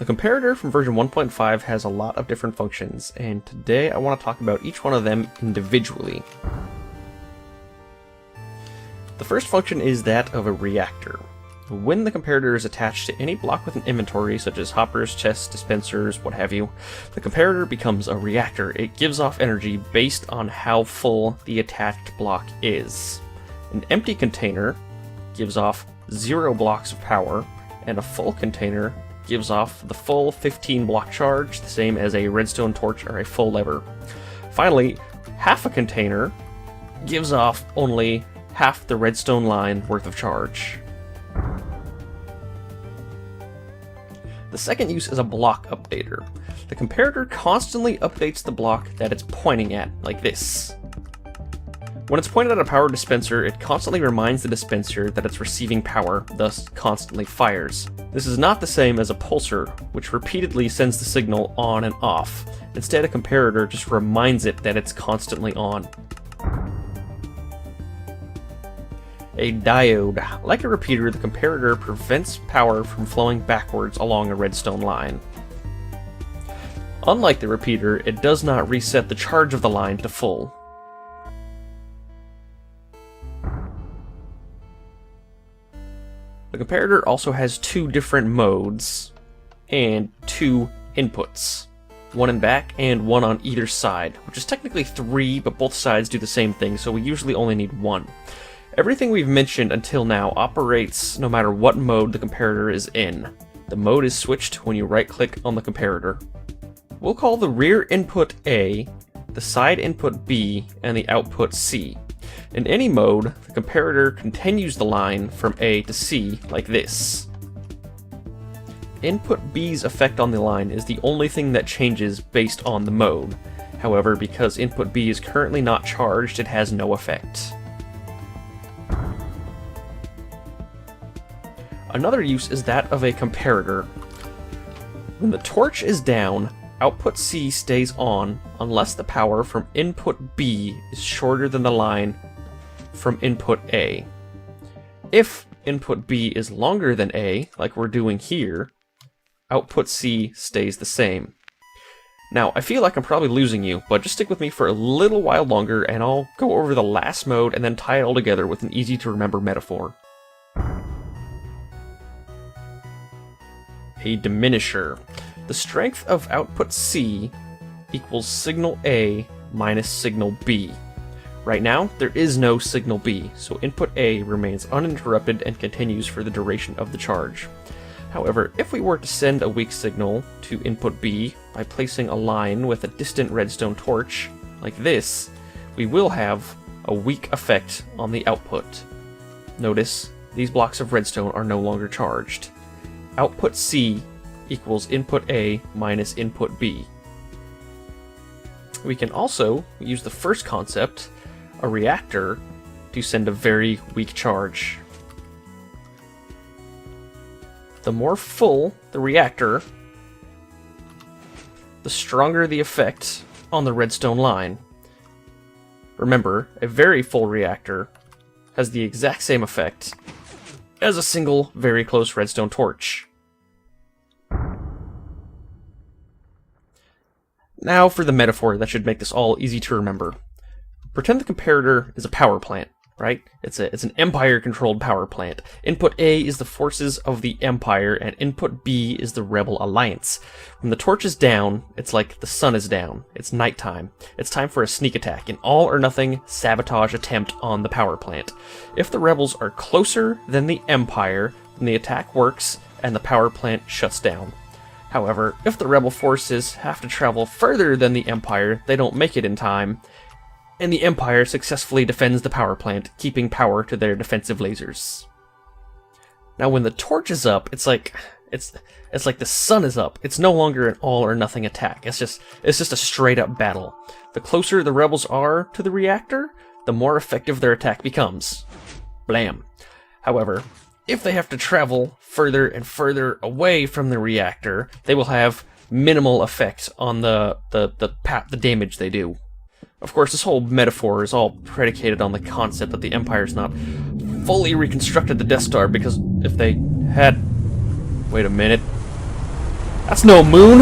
The comparator from version 1.5 has a lot of different functions, and today I want to talk about each one of them individually. The first function is that of a reactor. When the comparator is attached to any block with an inventory, such as hoppers, chests, dispensers, what have you, the comparator becomes a reactor. It gives off energy based on how full the attached block is. An empty container gives off 0 blocks of power, and a full container gives off the full 15 block charge, the same as a redstone torch or a full lever. Finally, half a container gives off only half the redstone line worth of charge. The second use is a block updater. The comparator constantly updates the block that it's pointing at, like this. When it's pointed at a power dispenser, it constantly reminds the dispenser that it's receiving power, thus constantly fires. This is not the same as a pulsar, which repeatedly sends the signal on and off. Instead, a comparator just reminds it that it's constantly on. A diode. Like a repeater, the comparator prevents power from flowing backwards along a redstone line. Unlike the repeater, it does not reset the charge of the line to full. The comparator also has 2 different modes and 2 inputs. One in back and one on either side, which is technically 3, but both sides do the same thing, so we usually only need 1. Everything we've mentioned until now operates no matter what mode the comparator is in. The mode is switched when you right-click on the comparator. We'll call the rear input A, the side input B, and the output C. In any mode, the comparator continues the line from A to C like this. Input B's effect on the line is the only thing that changes based on the mode. However, because input B is currently not charged, it has no effect. Another use is that of a comparator. When the torch is down, output C stays on unless the power from input B is shorter than the line from input A. If input B is longer than A, like we're doing here, output C stays the same. Now, I feel like I'm probably losing you, but just stick with me for a little while longer and I'll go over the last mode and then tie it all together with an easy to remember metaphor. A diminisher. The strength of output C equals signal A minus signal B. Right now, there is no signal B, so input A remains uninterrupted and continues for the duration of the charge. However, if we were to send a weak signal to input B by placing a line with a distant redstone torch, like this, we will have a weak effect on the output. Notice, these blocks of redstone are no longer charged. Output C equals input A minus input B. We can also use the first concept, a reactor, to send a very weak charge. The more full the reactor, the stronger the effect on the redstone line. Remember, a very full reactor has the exact same effect as a single, very close redstone torch. Now for the metaphor that should make this all easy to remember. Pretend the comparator is a power plant, right? It's an Empire-controlled power plant. Input A is the forces of the Empire, and input B is the Rebel Alliance. When the torch is down, it's like the sun is down. It's nighttime. It's time for a sneak attack, an all-or-nothing sabotage attempt on the power plant. If the rebels are closer than the Empire, then the attack works, and the power plant shuts down. However, if the rebel forces have to travel further than the Empire, they don't make it in time, and the Empire successfully defends the power plant, keeping power to their defensive lasers. Now when the torch is up, it's like the sun is up. It's no longer an all-or-nothing attack. It's just a straight-up battle. The closer the rebels are to the reactor, the more effective their attack becomes. Blam. However, if they have to travel further and further away from the reactor, they will have minimal effect on the damage they do. Of course, this whole metaphor is all predicated on the concept that the Empire's not fully reconstructed the Death Star, because if they had... Wait a minute. That's no moon!